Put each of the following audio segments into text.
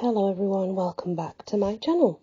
Hello everyone, welcome back to my channel.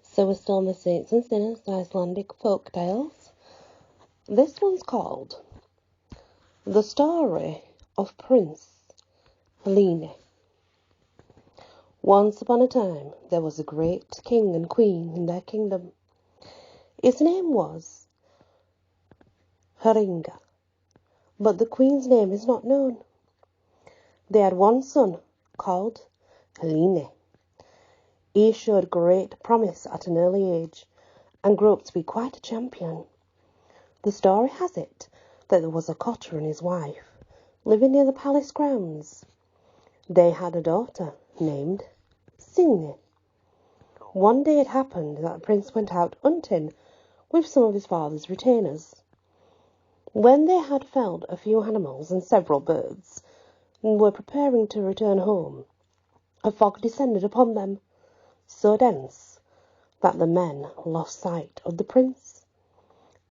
So we're still on the Saints and Sinners Icelandic folk tales. This one's called The Story of Prince Halini. Once upon a time there was a great king and queen in their kingdom. His name was Haringa, but the queen's name is not known. They had one son called Halini. He showed great promise at an early age and grew up to be quite a champion. The story has it that there was a cotter and his wife living near the palace grounds. They had a daughter named Signy. One day it happened that the prince went out hunting with some of his father's retainers. When they had felled a few animals and several birds and were preparing to return home, a fog descended upon them, so dense that the men lost sight of the prince.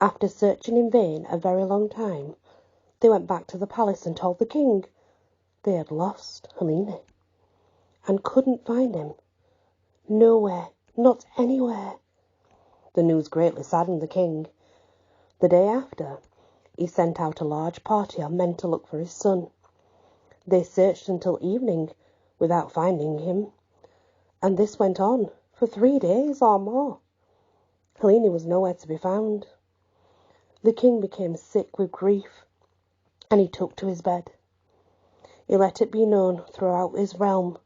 After searching in vain a very long time, they went back to the palace and told the king they had lost Halini and couldn't find him. Nowhere, not anywhere. The news greatly saddened the king. The day after, he sent out a large party of men to look for his son. They searched until evening without finding him, and this went on for 3 days or more. Halini was nowhere to be found. The king became sick with grief, and he took to his bed. He let it be known throughout his realm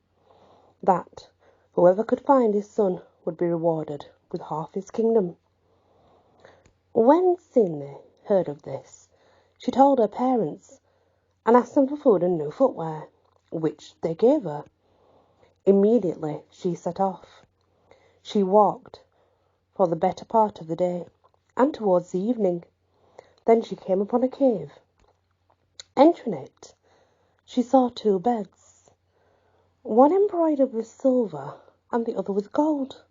that whoever could find his son would be rewarded with half his kingdom. When Signy heard of this, she told her parents and asked them for food and new footwear, which they gave her. Immediately she set off. She walked for the better part of the day, and towards the evening, then she came upon a cave. Entering it, she saw 2 beds, one embroidered with silver and the other with gold.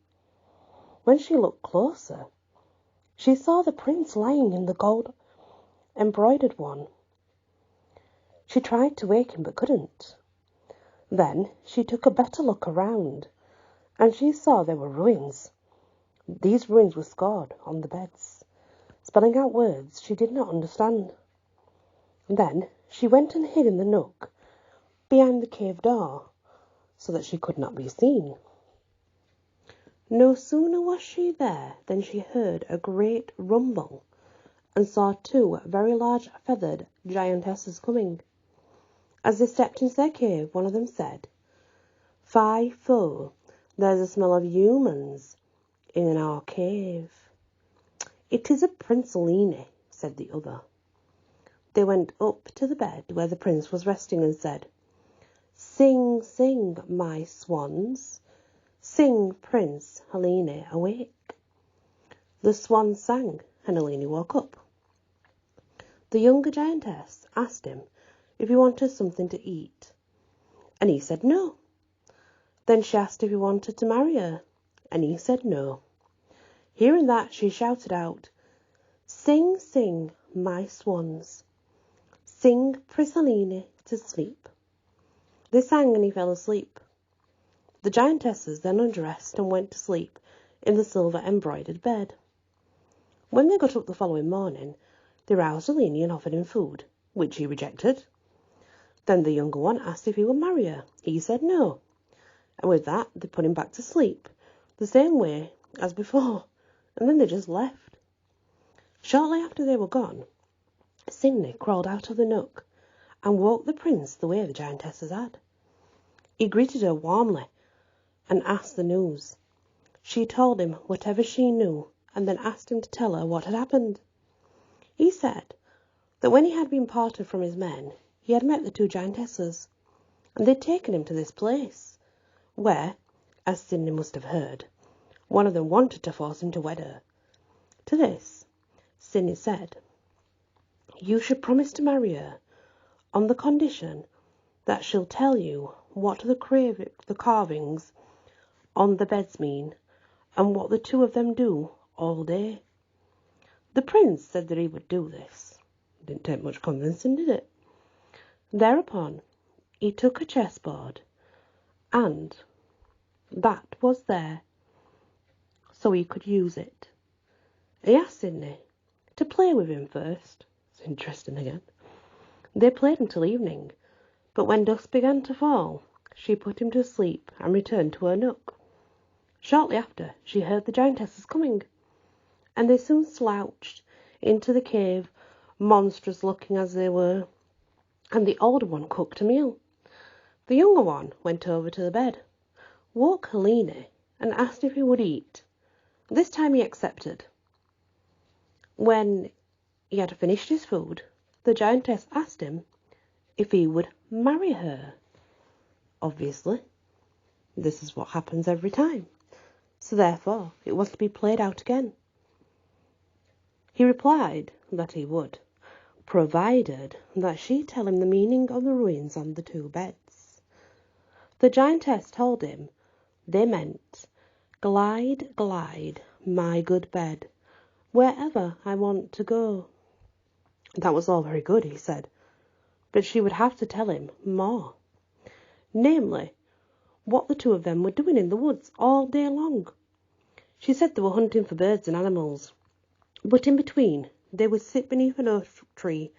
When she looked closer, she saw the prince lying in the gold embroidered one. She tried to wake him but couldn't. Then she took a better look around, and she saw there were ruins. These ruins were scored on the beds, spelling out words she did not understand. Then she went and hid in the nook behind the cave door, so that she could not be seen. No sooner was she there than she heard a great rumble, and saw 2 very large feathered giantesses coming. As they stepped into their cave, one of them said, "Fie, foe, there's a smell of humans in our cave." "It is a Prince Halini," said the other. They went up to the bed where the prince was resting and said, "Sing, sing, my swans. Sing, Prince Halini, awake." The swans sang, and Halini woke up. The younger giantess asked him if he wanted something to eat, and he said no. Then she asked if he wanted to marry her, and he said no. Hearing that, she shouted out, "Sing, sing, my swans. Sing Prince Halini to sleep." They sang and he fell asleep. The giantesses then undressed and went to sleep in the silver embroidered bed. When they got up the following morning, they roused Halini and offered him food, which he rejected. Then the younger one asked if he would marry her. He said no. And with that, they put him back to sleep, the same way as before, and then they just left. Shortly after they were gone, Signy crawled out of the nook and woke the prince the way the giantesses had. He greeted her warmly and asked the news. She told him whatever she knew, and then asked him to tell her what had happened. He said that when he had been parted from his men, he had met the 2 giantesses, and they'd taken him to this place, where, as Signy must have heard, one of them wanted to force him to wed her. To this, Signy said, "You should promise to marry her on the condition that she'll tell you what the carvings on the beds mean, and what the 2 of them do all day." The prince said that he would do this. Didn't take much convincing, did it? Thereupon, he took a chessboard and that was there so he could use it. He asked Sydney to play with him first. It's interesting again. They played until evening, but when dusk began to fall, she put him to sleep and returned to her nook. Shortly after, she heard the giantesses coming, and they soon slouched into the cave, monstrous looking as they were, and the older one cooked a meal. The younger one went over to the bed, woke Halini, and asked if he would eat. This time he accepted. When he had finished his food, the giantess asked him if he would marry her. Obviously, this is what happens every time, so therefore it was to be played out again. He replied that he would, provided that she tell him the meaning of the ruins on the two beds. The giantess told him they meant, "Glide, glide, my good bed, wherever I want to go." That was all very good, he said, but she would have to tell him more. Namely, what the two of them were doing in the woods all day long. She said they were hunting for birds and animals, but in between they would sit beneath an oak tree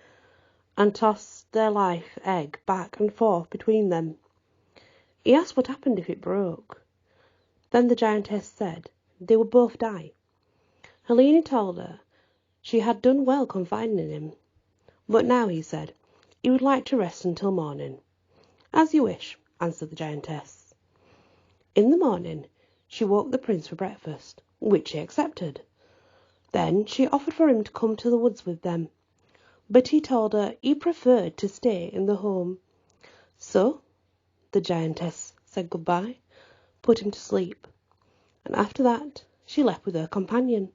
and toss their live egg back and forth between them. He asked what happened if it broke. Then the giantess said they would both die. Halini told her she had done well confining him, but now, he said, he would like to rest until morning. "As you wish," answered the giantess. In the morning she woke the prince for breakfast, which he accepted. Then she offered for him to come to the woods with them, but he told her he preferred to stay in the home. So the giantess said goodbye, put him to sleep, and after that she left with her companion.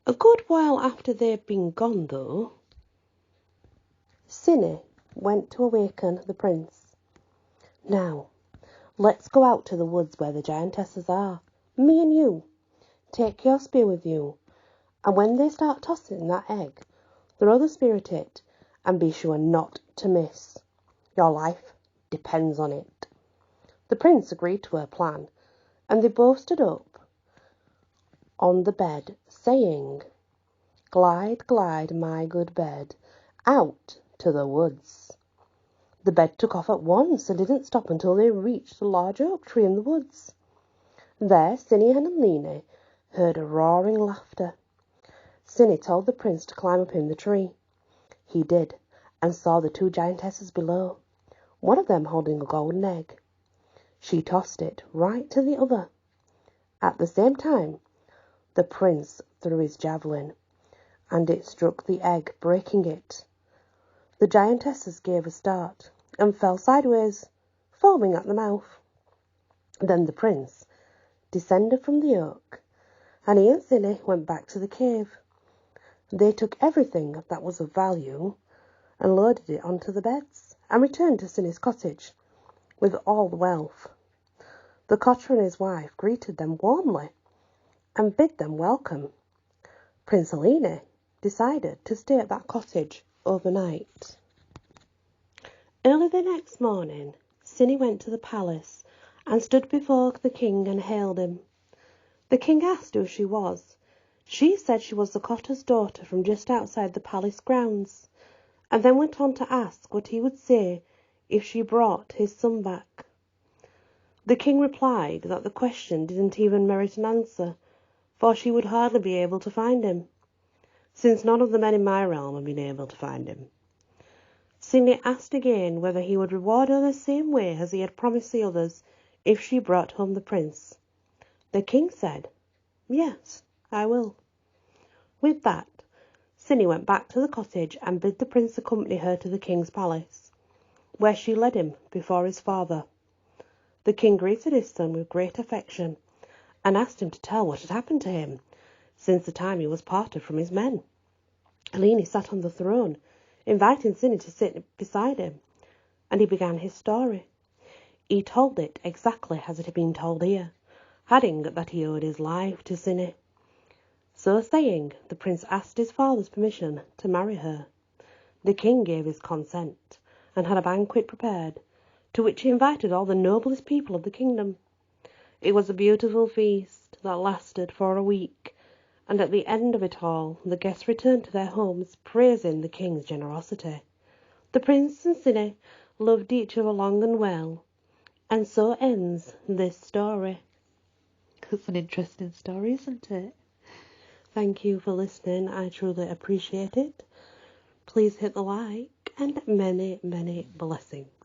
A good while after they had been gone, though, Cinny went to awaken the prince. "Now, let's go out to the woods where the giantesses are. Me and you. Take your spear with you, and when they start tossing that egg, throw the spear at it, and be sure not to miss. Your life depends on it." The prince agreed to her plan, and they both stood up on the bed, saying, "Glide, glide, my good bed, out to the woods." The bed took off at once and didn't stop until they reached a large oak tree in the woods. There Cinny and Halini heard a roaring laughter. Cinny told the prince to climb up in the tree. He did, and saw the two giantesses below, one of them holding a golden egg. She tossed it right to the other. At the same time, the prince threw his javelin, and it struck the egg, breaking it. The giantesses gave a start and fell sideways, foaming at the mouth. Then the prince descended from the oak, and he and Cinny went back to the cave. They took everything that was of value and loaded it onto the beds, and returned to Cinny's cottage with all the wealth. The cotter and his wife greeted them warmly and bid them welcome. Prince Halini decided to stay at that cottage overnight. Early the next morning, Cinny went to the palace and stood before the king and hailed him. The king asked who she was. She said she was the cotter's daughter from just outside the palace grounds, and then went on to ask what he would say if she brought his son back. The king replied that the question didn't even merit an answer, for she would hardly be able to find him, since none of the men in my realm had been able to find him. Cindy asked again whether he would reward her the same way as he had promised the others if she brought home the prince. The king said, "Yes, I will." With that, Cindy went back to the cottage and bid the prince accompany her to the king's palace, where she led him before his father. The king greeted his son with great affection and asked him to tell what had happened to him since the time he was parted from his men. Halini sat on the throne, inviting Cindy to sit beside him, and he began his story. He told it exactly as it had been told here, adding that he owed his life to Cindy. So saying, the prince asked his father's permission to marry her. The king gave his consent and had a banquet prepared to which he invited all the noblest people of the kingdom. It was a beautiful feast that lasted for a week, and at the end of it all the guests returned to their homes praising the king's generosity. The prince and Cine loved each other long and well, and so ends this story. It's an interesting story, isn't it? Thank you for listening. I truly appreciate it. Please hit the like and many, many blessings.